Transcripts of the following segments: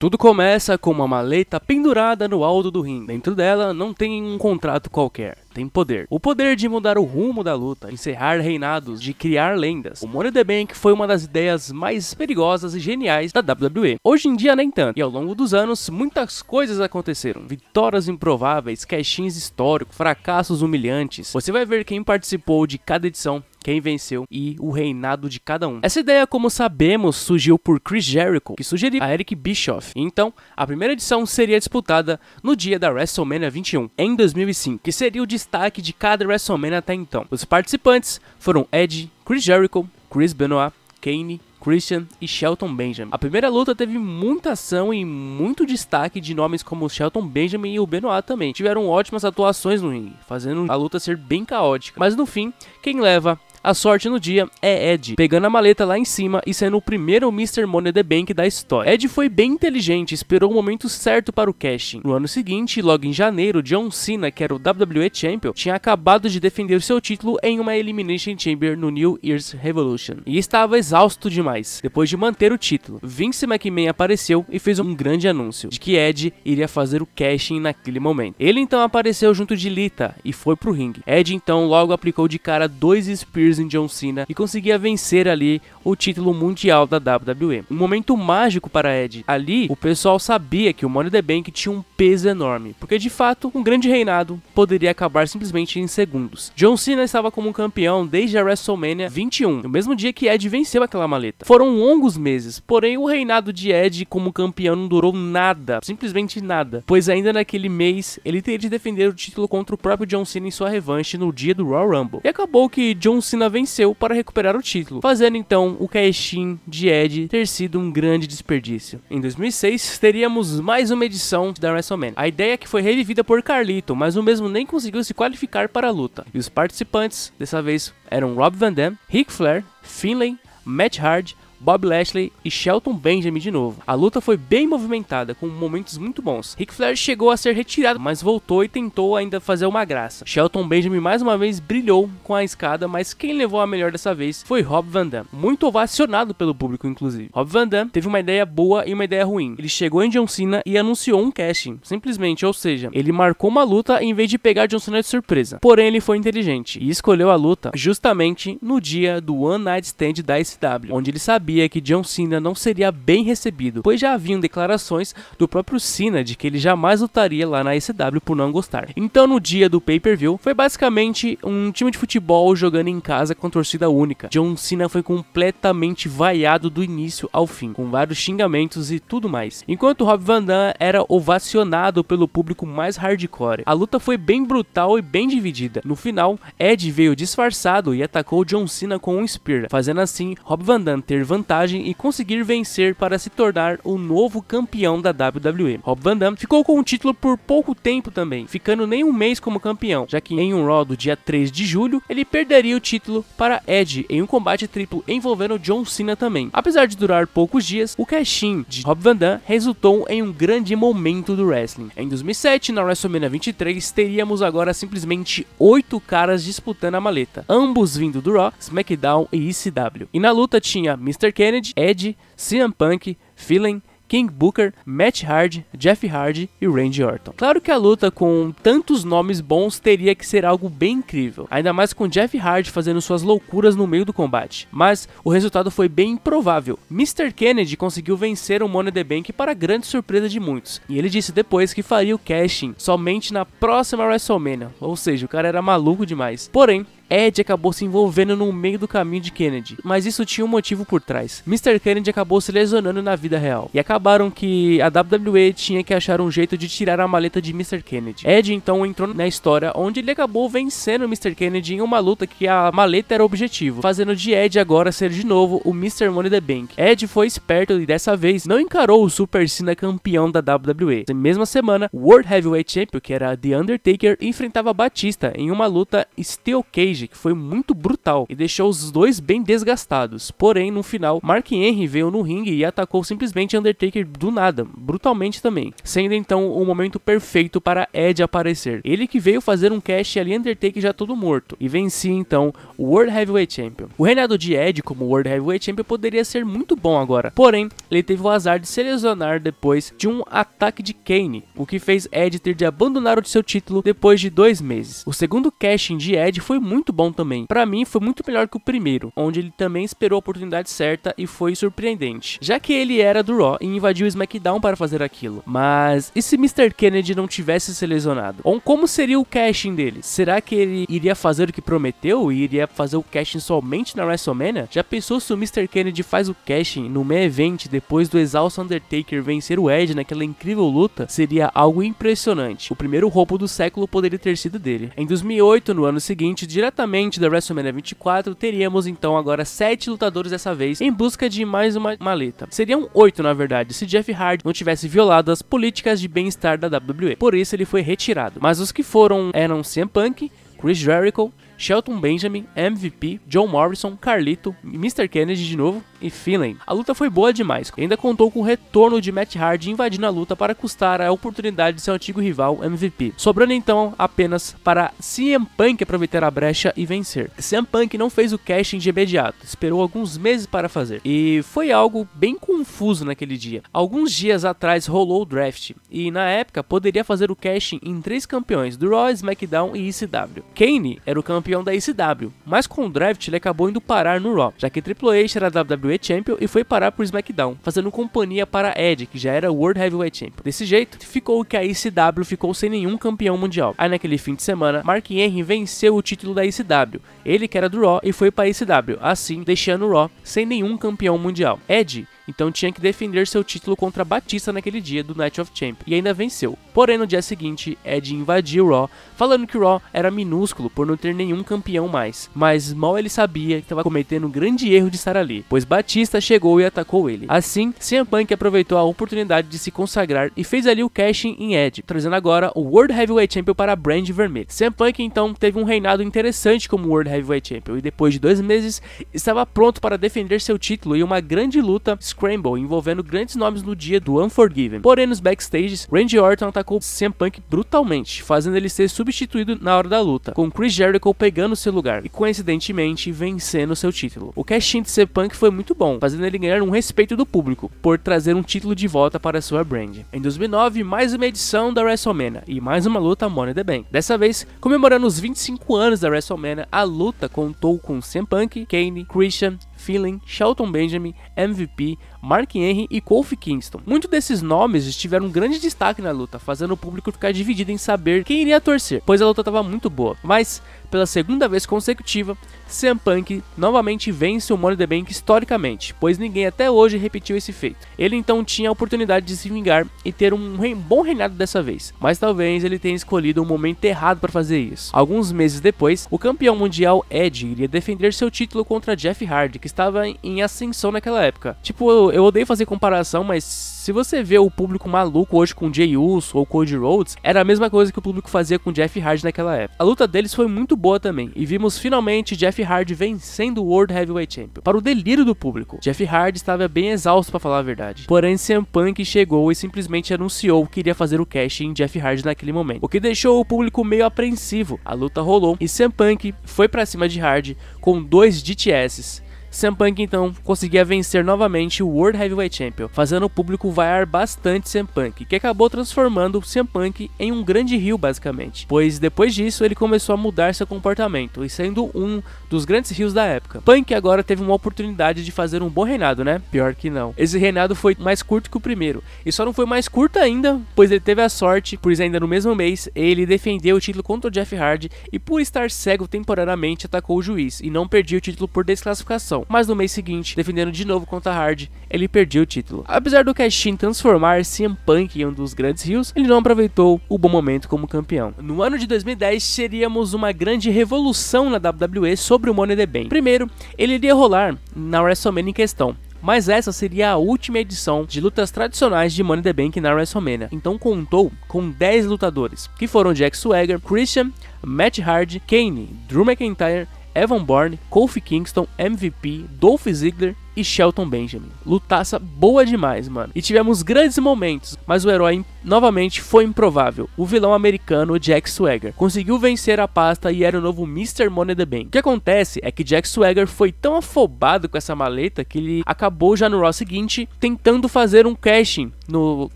Tudo começa com uma maleta pendurada no alto do ringue. Dentro dela não tem um contrato qualquer, tem poder. O poder de mudar o rumo da luta, encerrar reinados, de criar lendas. O Money in the Bank foi uma das ideias mais perigosas e geniais da WWE. Hoje em dia nem tanto, e ao longo dos anos muitas coisas aconteceram. Vitórias improváveis, cash-ins históricos, fracassos humilhantes. Você vai ver quem participou de cada edição, quem venceu e o reinado de cada um. Essa ideia, como sabemos, surgiu por Chris Jericho, que sugeriu a Eric Bischoff. Então, a primeira edição seria disputada no dia da WrestleMania 21, em 2005, que seria o destaque de cada WrestleMania até então. Os participantes foram Edge, Chris Jericho, Chris Benoit, Kane, Christian e Shelton Benjamin. A primeira luta teve muita ação e muito destaque de nomes como Shelton Benjamin e o Benoit também. Tiveram ótimas atuações no ringue, fazendo a luta ser bem caótica. Mas no fim, quem leva a sorte no dia é Edge, pegando a maleta lá em cima e sendo o primeiro Mr. Money in the Bank da história. Edge foi bem inteligente, esperou o momento certo para o casting. No ano seguinte, logo em janeiro, John Cena, que era o WWE Champion, tinha acabado de defender seu título em uma Elimination Chamber no New Year's Revolution e estava exausto demais. Depois de manter o título, Vince McMahon apareceu e fez um grande anúncio de que Edge iria fazer o casting naquele momento. Ele então apareceu junto de Lita e foi pro ringue. Edge então logo aplicou de cara 2 Spears em John Cena e conseguia vencer ali o título mundial da WWE. Um momento mágico para Edge. Ali, o pessoal sabia que o Money in the Bank tinha um peso enorme, porque de fato, um grande reinado poderia acabar simplesmente em segundos. John Cena estava como campeão desde a WrestleMania 21, no mesmo dia que Edge venceu aquela maleta. Foram longos meses, porém o reinado de Edge como campeão não durou nada, simplesmente nada, pois ainda naquele mês ele teria de defender o título contra o próprio John Cena em sua revanche no dia do Royal Rumble. E acabou que John Cena venceu para recuperar o título, fazendo então o cash-in de Edge ter sido um grande desperdício. Em 2006, teríamos mais uma edição da WrestleMania. A ideia que foi revivida por Carlito, mas o mesmo nem conseguiu se qualificar para a luta. E os participantes, dessa vez, eram Rob Van Dam, Ric Flair, Finlay, Matt Hardy, Bob Lashley e Shelton Benjamin de novo. A luta foi bem movimentada, com momentos muito bons. Ric Flair chegou a ser retirado, mas voltou e tentou ainda fazer uma graça. Shelton Benjamin mais uma vez brilhou com a escada, mas quem levou a melhor dessa vez foi Rob Van Dam, muito ovacionado pelo público inclusive. Rob Van Dam teve uma ideia boa e uma ideia ruim. Ele chegou em John Cena e anunciou um casting, simplesmente, ou seja, ele marcou uma luta em vez de pegar John Cena de surpresa. Porém, ele foi inteligente e escolheu a luta justamente no dia do One Night Stand da AEW, onde ele sabia que John Cena não seria bem recebido, pois já haviam declarações do próprio Cena de que ele jamais lutaria lá na AEW por não gostar. Então no dia do pay-per-view, foi basicamente um time de futebol jogando em casa com torcida única. John Cena foi completamente vaiado do início ao fim, com vários xingamentos e tudo mais, enquanto Rob Van Dam era ovacionado pelo público mais hardcore. A luta foi bem brutal e bem dividida. No final, Edge veio disfarçado e atacou John Cena com um Spear, fazendo assim Rob Van Dam ter vantagem e conseguir vencer para se tornar o novo campeão da WWE. Rob Van Dam ficou com o título por pouco tempo também, ficando nem um mês como campeão, já que em um Raw do dia 3 de julho, ele perderia o título para Edge em um combate triplo envolvendo John Cena também. Apesar de durar poucos dias, o cash-in de Rob Van Dam resultou em um grande momento do wrestling. Em 2007, na WrestleMania 23, teríamos agora simplesmente 8 caras disputando a maleta, ambos vindo do Raw, SmackDown e ECW. E na luta tinha Mr. Kennedy, Edge, CM Punk, Finlay, King Booker, Matt Hardy, Jeff Hardy e Randy Orton. Claro que a luta com tantos nomes bons teria que ser algo bem incrível, ainda mais com Jeff Hardy fazendo suas loucuras no meio do combate, mas o resultado foi bem improvável. Mr. Kennedy conseguiu vencer o Money in the Bank para grande surpresa de muitos, e ele disse depois que faria o casting somente na próxima WrestleMania, ou seja, o cara era maluco demais. Porém, Edge acabou se envolvendo no meio do caminho de Kennedy, mas isso tinha um motivo por trás. Mr. Kennedy acabou se lesionando na vida real, e acabaram que a WWE tinha que achar um jeito de tirar a maleta de Mr. Kennedy. Edge então entrou na história, onde ele acabou vencendo Mr. Kennedy em uma luta que a maleta era o objetivo, fazendo de Edge agora ser de novo o Mr. Money in the Bank. Edge foi esperto e dessa vez não encarou o Super Cena campeão da WWE. Na mesma semana, o World Heavyweight Champion, que era The Undertaker, enfrentava Batista em uma luta Steel Cage backstage que foi muito brutal e deixou os dois bem desgastados. Porém, no final, Mark Henry veio no ringue e atacou simplesmente Undertaker do nada, brutalmente também, sendo então o momento perfeito para Edge aparecer. Ele que veio fazer um cash ali, Undertaker já todo morto, e vencia então o World Heavyweight Champion. O reinado de Edge como World Heavyweight Champion poderia ser muito bom agora, porém, ele teve o azar de se lesionar depois de um ataque de Kane, o que fez Edge ter de abandonar o seu título depois de 2 meses. O segundo cash-in de Edge foi muito bom também. Pra mim, foi muito melhor que o primeiro, onde ele também esperou a oportunidade certa e foi surpreendente, já que ele era do Raw e invadiu o SmackDown para fazer aquilo. Mas e se Mr. Kennedy não tivesse se lesionado? Ou como seria o cash-in dele? Será que ele iria fazer o que prometeu e iria fazer o cash-in somente na WrestleMania? Já pensou se o Mr. Kennedy faz o cash-in no main event depois do exausto Undertaker vencer o Edge naquela incrível luta? Seria algo impressionante. O primeiro roubo do século poderia ter sido dele. Em 2008, no ano seguinte, diretamente da WrestleMania 24, teríamos então agora 7 lutadores dessa vez em busca de mais uma maleta. Seriam 8 na verdade, se Jeff Hardy não tivesse violado as políticas de bem-estar da WWE. Por isso ele foi retirado. Mas os que foram eram CM Punk, Chris Jericho, Shelton Benjamin, MVP, John Morrison, Carlito, Mr. Kennedy de novo e Finlay. A luta foi boa demais, ainda contou com o retorno de Matt Hardy invadindo a luta para custar a oportunidade de seu antigo rival MVP, sobrando então apenas para CM Punk aproveitar a brecha e vencer. CM Punk não fez o cash de imediato, esperou alguns meses para fazer, e foi algo bem confuso naquele dia. Alguns dias atrás rolou o draft, e na época poderia fazer o cash em 3 campeões do Raw, SmackDown e ECW. Kane era o campeão da ECW, mas com o draft ele acabou indo parar no Raw, já que Triple H era WWE Champion e foi parar por SmackDown, fazendo companhia para Edge, que já era World Heavyweight Champion. Desse jeito, ficou que a ECW ficou sem nenhum campeão mundial. Aí naquele fim de semana, Mark Henry venceu o título da ECW, ele que era do Raw e foi para a ECW, assim deixando o Raw sem nenhum campeão mundial. Edge então tinha que defender seu título contra Batista naquele dia do Night of Champions, e ainda venceu. Porém no dia seguinte, Edge invadiu o Raw, falando que o Raw era minúsculo por não ter nenhum campeão mais, mas mal ele sabia que estava cometendo um grande erro de estar ali, pois Batista chegou e atacou ele. Assim, CM Punk aproveitou a oportunidade de se consagrar e fez ali o cash-in em Edge, trazendo agora o World Heavyweight Champion para a brand vermelha. CM Punk então teve um reinado interessante como World Heavyweight Champion, e depois de 2 meses estava pronto para defender seu título em uma grande luta Scramble, envolvendo grandes nomes no dia do Unforgiven. Porém, nos backstages, Randy Orton atacou CM Punk brutalmente, fazendo ele ser substituído na hora da luta, com Chris Jericho pegando seu lugar e, coincidentemente, vencendo seu título. O cash-in de CM Punk foi muito bom, fazendo ele ganhar um respeito do público, por trazer um título de volta para sua brand. Em 2009, mais uma edição da WrestleMania, e mais uma luta Money in the Bank. Dessa vez, comemorando os 25 anos da WrestleMania, a luta contou com CM Punk, Kane, Christian, Finlay, Shelton Benjamin, MVP, Mark Henry e Kofi Kingston. Muitos desses nomes tiveram um grande destaque na luta, fazendo o público ficar dividido em saber quem iria torcer, pois a luta estava muito boa. Mas, pela segunda vez consecutiva, CM Punk novamente vence o Money in the Bank historicamente, pois ninguém até hoje repetiu esse feito. Ele então tinha a oportunidade de se vingar e ter um bom reinado dessa vez, mas talvez ele tenha escolhido o momento errado para fazer isso. Alguns meses depois, o campeão mundial Edge iria defender seu título contra Jeff Hardy, que estava em ascensão naquela época. Tipo, eu odeio fazer comparação, mas se você vê o público maluco hoje com Jey Uso ou Cody Rhodes, era a mesma coisa que o público fazia com Jeff Hardy naquela época. A luta deles foi muito boa também, e vimos finalmente Jeff Hardy vencendo o World Heavyweight Champion. Para o delírio do público, Jeff Hardy estava bem exausto para falar a verdade. Porém, CM Punk chegou e simplesmente anunciou que iria fazer o cash em Jeff Hardy naquele momento, o que deixou o público meio apreensivo. A luta rolou e CM Punk foi para cima de Hardy com 2 DTS. CM Punk então conseguia vencer novamente o World Heavyweight Champion, fazendo o público vaiar bastante CM Punk, que acabou transformando o CM Punk em um grande heel basicamente, pois depois disso ele começou a mudar seu comportamento e sendo um dos grandes heels da época. Punk agora teve uma oportunidade de fazer um bom reinado, né? Pior que não. Esse reinado foi mais curto que o primeiro, e só não foi mais curto ainda, pois ele teve a sorte, pois ainda no mesmo mês ele defendeu o título contra o Jeff Hardy e por estar cego temporariamente atacou o juiz e não perdia o título por desclassificação. Mas no mês seguinte, defendendo de novo contra Hardy, ele perdeu o título. Apesar do cash-in transformar CM Punk em um dos grandes heels, ele não aproveitou o bom momento como campeão. No ano de 2010, teríamos uma grande revolução na WWE sobre o Money in the Bank. Primeiro, ele iria rolar na WrestleMania em questão, mas essa seria a última edição de lutas tradicionais de Money in the Bank na WrestleMania. Então contou com 10 lutadores, que foram Jack Swagger, Christian, Matt Hardy, Kane, Drew McIntyre, Evan Bourne, Kofi Kingston, MVP, Dolph Ziggler e Shelton Benjamin. Lutaça boa demais, mano. E tivemos grandes momentos, mas o herói novamente foi improvável. O vilão americano Jack Swagger conseguiu vencer a pasta e era o novo Mr. Money in the Bank. O que acontece é que Jack Swagger foi tão afobado com essa maleta que ele acabou já no Raw seguinte tentando fazer um cash-in no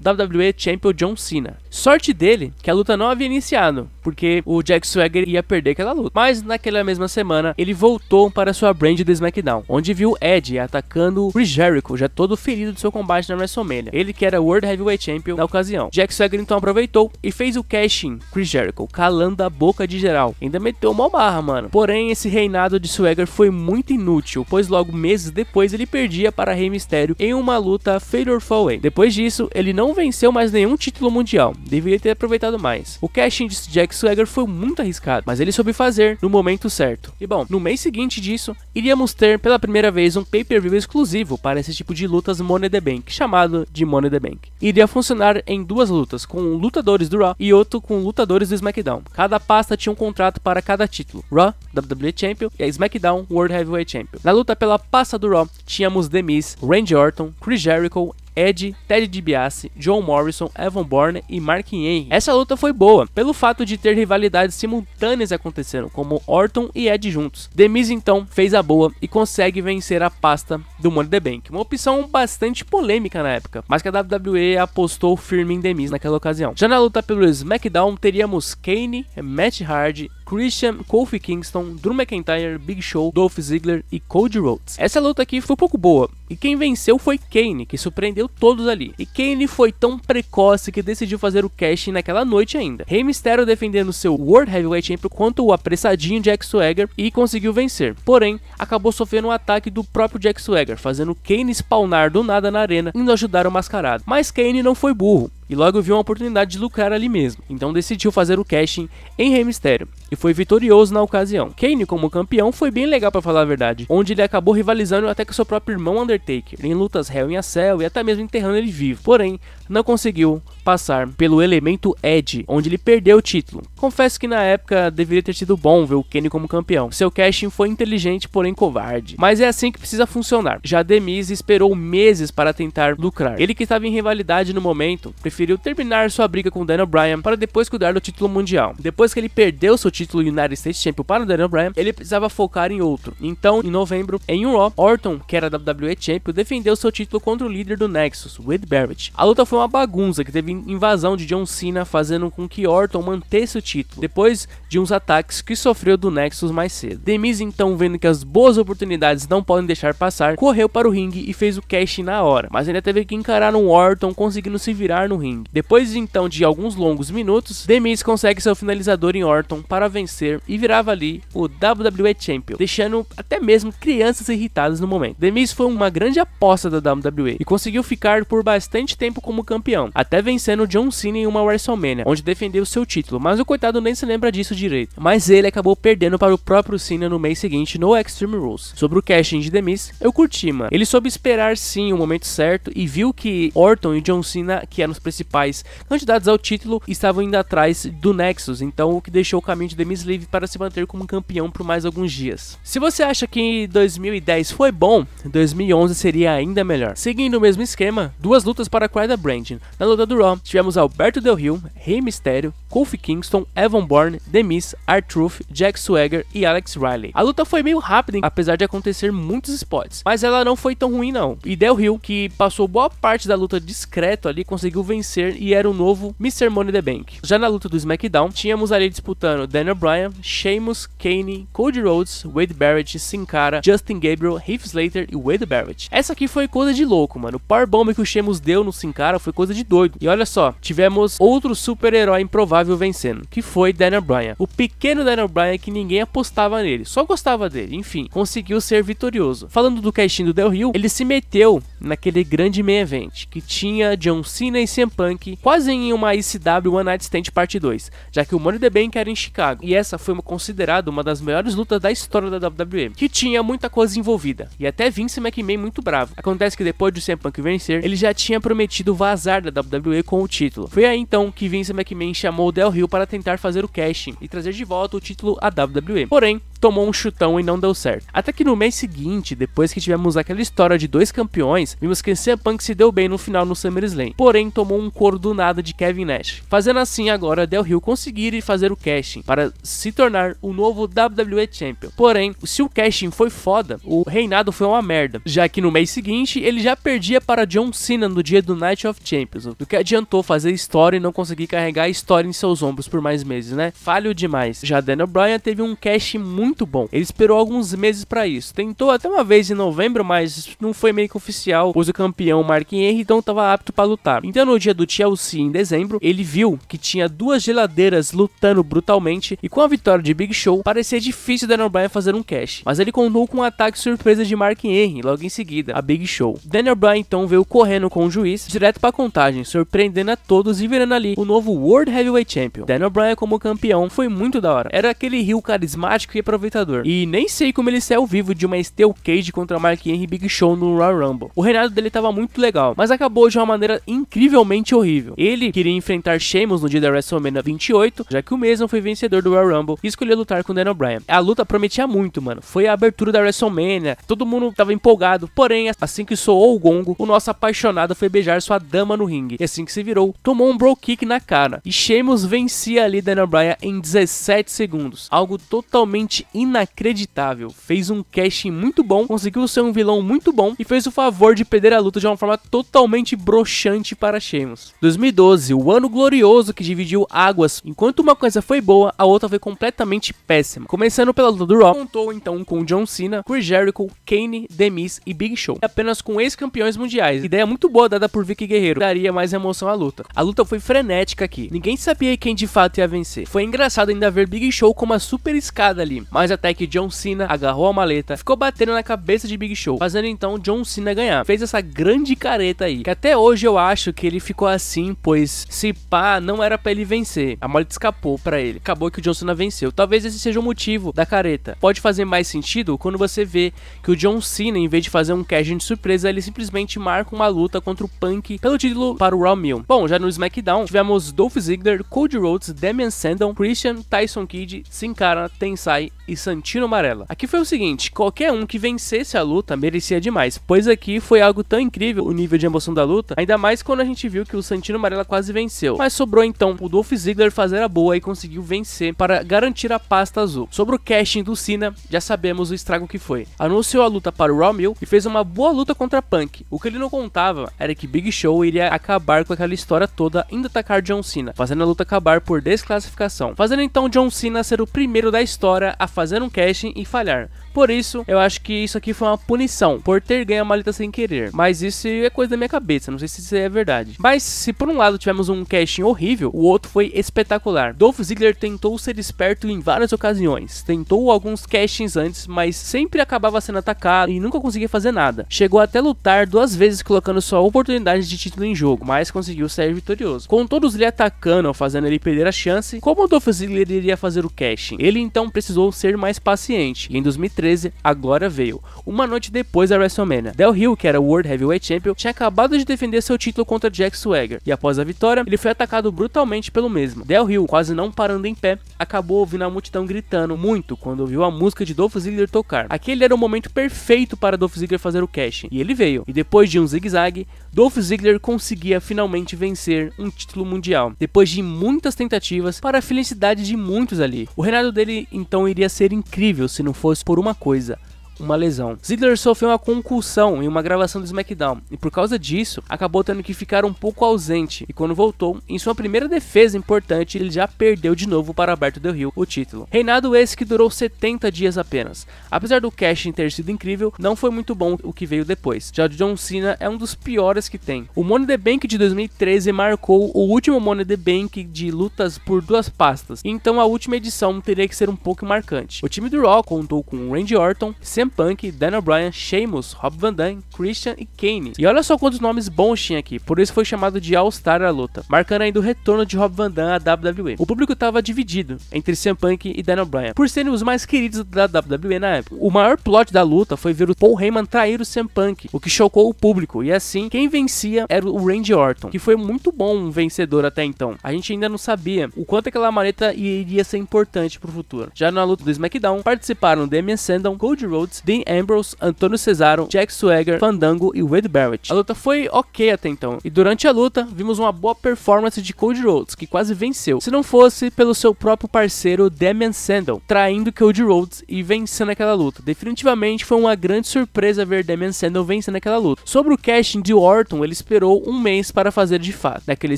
WWE Champion John Cena. Sorte dele que a luta não havia iniciado, porque o Jack Swagger ia perder aquela luta. Mas naquela mesma semana ele voltou para sua brand do SmackDown, onde viu Edge atacando Chris Jericho, já todo ferido do seu combate na WrestleMania. Ele que era World Heavyweight Champion na ocasião. Jack Swagger então aproveitou e fez o cash-in Chris Jericho, calando a boca de geral. Ainda meteu uma barra, mano. Porém, esse reinado de Swagger foi muito inútil, pois logo meses depois ele perdia para Rey Mysterio em uma luta Fatal 4-Way. Depois disso, ele não venceu mais nenhum título mundial. Deveria ter aproveitado mais. O cash-in de Jack Swagger foi muito arriscado, mas ele soube fazer no momento certo. E bom, no mês seguinte disso, iríamos ter pela primeira vez um pay-per-view exclusivo para esse tipo de lutas Money in the Bank, chamado de Money in the Bank. Iria funcionar em duas lutas, com lutadores do Raw e outro com lutadores do SmackDown. Cada pasta tinha um contrato para cada título: Raw, WWE Champion, e a SmackDown, World Heavyweight Champion. Na luta pela pasta do Raw, tínhamos The Miz, Randy Orton, Chris Jericho, Edge, Ted DiBiase, John Morrison, Evan Bourne e Mark Henry. Essa luta foi boa, pelo fato de ter rivalidades simultâneas acontecendo, como Orton e Edge juntos. The Miz então fez a boa e consegue vencer a pasta do Money in the Bank, uma opção bastante polêmica na época, mas que a WWE apostou firme em The Miz naquela ocasião. Já na luta pelo SmackDown teríamos Kane, Matt Hardy, Christian, Kofi Kingston, Drew McIntyre, Big Show, Dolph Ziggler e Cody Rhodes. Essa luta aqui foi um pouco boa, e quem venceu foi Kane, que surpreendeu todos ali. E Kane foi tão precoce que decidiu fazer o cash naquela noite ainda. Rey Mysterio defendendo seu World Heavyweight Champion contra o apressadinho Jack Swagger e conseguiu vencer. Porém, acabou sofrendo um ataque do próprio Jack Swagger, fazendo Kane spawnar do nada na arena, indo ajudar o mascarado. Mas Kane não foi burro e logo viu uma oportunidade de lucrar ali mesmo, então decidiu fazer o cash-in em Rey Mysterio e foi vitorioso na ocasião. Kane como campeão foi bem legal pra falar a verdade, onde ele acabou rivalizando até com seu próprio irmão Undertaker, em lutas Hell in a Cell e até mesmo enterrando ele vivo, porém não conseguiu passar pelo elemento Edge, onde ele perdeu o título. Confesso que na época deveria ter sido bom ver o Kane como campeão, seu cash-in foi inteligente porém covarde, mas é assim que precisa funcionar. Já The Miz esperou meses para tentar lucrar, ele que estava em rivalidade no momento, preferiu terminar sua briga com Daniel Bryan para depois cuidar do título mundial. Depois que ele perdeu seu título United States Champion para o Daniel Bryan, ele precisava focar em outro. Então, em novembro, em um Raw, Orton, que era WWE Champion, defendeu seu título contra o líder do Nexus, Wade Barrett. A luta foi uma bagunça, que teve invasão de John Cena, fazendo com que Orton mantesse o título, depois de uns ataques que sofreu do Nexus mais cedo. The Miz, então, vendo que as boas oportunidades não podem deixar passar, correu para o ringue e fez o cash na hora, mas ainda teve que encarar um Orton conseguindo se virar no ringue. Depois então de alguns longos minutos, The Miz consegue seu finalizador em Orton para vencer e virava ali o WWE Champion, deixando até mesmo crianças irritadas no momento. The Miz foi uma grande aposta da WWE e conseguiu ficar por bastante tempo como campeão, até vencendo John Cena em uma WrestleMania, onde defendeu seu título, mas o coitado nem se lembra disso direito. Mas ele acabou perdendo para o próprio Cena no mês seguinte no Extreme Rules. Sobre o cash-in de The Miz, eu curti, mano. Ele soube esperar sim o momento certo e viu que Orton e John Cena, que eram os principais candidatos ao título, estavam indo atrás do Nexus, então o que deixou o caminho de The Miz livre para se manter como campeão por mais alguns dias. Se você acha que 2010 foi bom, 2011 seria ainda melhor. Seguindo o mesmo esquema, duas lutas para Cry the Brand. Na luta do Raw, tivemos Alberto Del Rio, Rey Mysterio, Kofi Kingston, Evan Bourne, The Miz, R-Truth, Jack Swagger e Alex Riley. A luta foi meio rápida, apesar de acontecer muitos spots, mas ela não foi tão ruim não. E Del Rio, que passou boa parte da luta discreto ali, conseguiu vencer e era o novo Mr. Money in the Bank. Já na luta do SmackDown, tínhamos ali disputando Daniel Bryan, Sheamus, Kane, Cody Rhodes, Wade Barrett, Sin Cara, Justin Gabriel, Heath Slater e Wade Barrett. Essa aqui foi coisa de louco, mano. O powerbomb que o Sheamus deu no Sin Cara foi coisa de doido. E olha olha só, tivemos outro super-herói improvável vencendo, que foi Daniel Bryan. O pequeno Daniel Bryan que ninguém apostava nele, só gostava dele, enfim, conseguiu ser vitorioso. Falando do casting do Del Rio, ele se meteu naquele grande main event, que tinha John Cena e CM Punk, quase em uma ICW One Night Stand parte 2, já que o Money in the Bank era em Chicago, e essa foi considerada uma das melhores lutas da história da WWE, que tinha muita coisa envolvida, e até Vince McMahon muito bravo. Acontece que depois de CM Punk vencer, ele já tinha prometido vazar da WWE com o título. Foi aí então que Vince McMahon chamou o Del Rio para tentar fazer o casting e trazer de volta o título à WWE. Porém, tomou um chutão e não deu certo. Até que no mês seguinte, depois que tivemos aquela história de 2 campeões, vimos que CM Punk se deu bem no final no SummerSlam, porém tomou um couro do nada de Kevin Nash, fazendo assim agora Del Rio conseguir fazer o casting para se tornar o novo WWE Champion. Porém, se o casting foi foda, o reinado foi uma merda, já que no mês seguinte ele já perdia para John Cena no dia do Night of Champions, do que adiantou fazer história e não conseguir carregar a história em seus ombros por mais meses, né? Falho demais. Já Daniel Bryan teve um casting muito bom, ele esperou alguns meses para isso, tentou até uma vez em novembro, mas não foi meio que oficial, pois o campeão Mark Henry então estava apto para lutar. Então no dia do TLC em dezembro, ele viu que tinha 2 geladeiras lutando brutalmente, e com a vitória de Big Show, parecia difícil Daniel Bryan fazer um cash, mas ele contou com um ataque surpresa de Mark Henry logo em seguida, a Big Show. Daniel Bryan então veio correndo com o juiz direto para a contagem, surpreendendo a todos e virando ali o novo World Heavyweight Champion. Daniel Bryan como campeão foi muito da hora, era aquele heel carismático e aproveitador, e nem sei como ele saiu vivo de uma Steel Cage contra Mark Henry e Big Show no Royal Rumble. O reinado dele tava muito legal, mas acabou de uma maneira incrivelmente horrível. Ele queria enfrentar Sheamus no dia da WrestleMania 28, já que o mesmo foi vencedor do Royal Rumble e escolheu lutar com Daniel Bryan. A luta prometia muito, mano. Foi a abertura da WrestleMania, todo mundo tava empolgado, porém, assim que soou o gongo, o nosso apaixonado foi beijar sua dama no ringue, e assim que se virou, tomou um bro kick na cara, e Sheamus vencia ali Daniel Bryan em 17 segundos, algo totalmente inacreditável. Fez um casting muito bom, conseguiu ser um vilão muito bom, e fez o favor de perder a luta de uma forma totalmente broxante para Sheamus. 2012, o ano glorioso que dividiu águas. Enquanto uma coisa foi boa, a outra foi completamente péssima. Começando pela luta do Raw, contou então com John Cena, Chris Jericho, Kane, The Miz e Big Show, apenas com ex-campeões mundiais. Ideia muito boa dada por Vicky Guerreiro, daria mais emoção à luta. A luta foi frenética aqui, ninguém sabia quem de fato ia vencer. Foi engraçado ainda ver Big Show com uma super escada ali, mas até que John Cena agarrou a maleta, ficou batendo na cabeça de Big Show, fazendo então John Cena ganhar. Fez essa grande careta aí, que até hoje eu acho que ele ficou assim, pois se pá, não era pra ele vencer, a maleta escapou pra ele, acabou que o John Cena venceu. Talvez esse seja o motivo da careta. Pode fazer mais sentido quando você vê que o John Cena, em vez de fazer um casting de surpresa, ele simplesmente marca uma luta contra o Punk pelo título para o Raw Mill. Bom, já no SmackDown, tivemos Dolph Ziggler, Cody Rhodes, Damian Sandow, Christian, Tyson Kidd, Sin Cara, Tensai e Santino Marella. Aqui foi o seguinte, qualquer um que vencesse a luta merecia demais, pois aqui foi algo tão incrível o nível de emoção da luta, ainda mais quando a gente viu que o Santino Marella quase venceu. Mas sobrou então o Dolph Ziggler fazer a boa e conseguiu vencer para garantir a pasta azul. Sobre o casting do Cena, já sabemos o estrago que foi. Anunciou a luta para o Raw Mill e fez uma boa luta contra Punk. O que ele não contava era que Big Show iria acabar com aquela história toda indo atacar John Cena, fazendo a luta acabar por desclassificação, fazendo então John Cena ser o primeiro da história a fazer um casting e falhar. Por isso, eu acho que isso aqui foi uma punição, por ter ganho a maleta sem querer. Mas isso é coisa da minha cabeça, não sei se isso é verdade. Mas se por um lado tivemos um casting horrível, o outro foi espetacular. Dolph Ziggler tentou ser esperto em várias ocasiões, tentou alguns castings antes, mas sempre acabava sendo atacado e nunca conseguia fazer nada. Chegou até lutar 2 vezes colocando sua oportunidade de título em jogo, mas conseguiu sair vitorioso. Com todos lhe atacando, fazendo ele perder a chance, como o Dolph Ziggler iria fazer o casting? Ele então precisou ser mais paciente, e em 2013 a glória veio. Uma noite depois da WrestleMania, Del Rio, que era o World Heavyweight Champion, tinha acabado de defender seu título contra Jack Swagger, e após a vitória, ele foi atacado brutalmente pelo mesmo. Del Rio, quase não parando em pé, acabou ouvindo a multidão gritando muito quando ouviu a música de Dolph Ziggler tocar. Aquele era o momento perfeito para Dolph Ziggler fazer o casting, e ele veio. E depois de um zigue-zague, Dolph Ziggler conseguia finalmente vencer um título mundial, depois de muitas tentativas, para a felicidade de muitos ali. O reinado dele então iria ser incrível se não fosse por uma coisa: uma lesão. Ziggler sofreu uma concussão em uma gravação do SmackDown e por causa disso acabou tendo que ficar um pouco ausente, e quando voltou, em sua primeira defesa importante, ele já perdeu de novo para Alberto Del Rio o título. Reinado esse que durou 70 dias apenas. Apesar do casting ter sido incrível, não foi muito bom o que veio depois. Já o John Cena é um dos piores que tem. O Money in the Bank de 2013 marcou o último Money in the Bank de lutas por duas pastas, então a última edição teria que ser um pouco marcante. O time do Raw contou com Randy Orton, CM Punk, Daniel Bryan, Sheamus, Rob Van Dam, Christian e Kane. E olha só quantos nomes bons tinha aqui, por isso foi chamado de All-Star a luta, marcando ainda o retorno de Rob Van Dam à WWE. O público estava dividido entre CM Punk e Daniel Bryan, por serem os mais queridos da WWE na época. O maior plot da luta foi ver o Paul Heyman trair o CM Punk, o que chocou o público, e assim, quem vencia era o Randy Orton, que foi muito bom um vencedor até então. A gente ainda não sabia o quanto aquela maleta iria ser importante pro futuro. Já na luta do SmackDown, participaram Damien Sandow, Cody Rhodes, Dean Ambrose, Antônio Cesaro, Jack Swagger, Fandango e Wade Barrett. A luta foi ok até então, e durante a luta, vimos uma boa performance de Cody Rhodes, que quase venceu, se não fosse pelo seu próprio parceiro Damien Sandow, traindo Cody Rhodes e vencendo aquela luta. Definitivamente foi uma grande surpresa ver Damien Sandow vencendo aquela luta. Sobre o casting de Orton, ele esperou um mês para fazer de fato. Naquele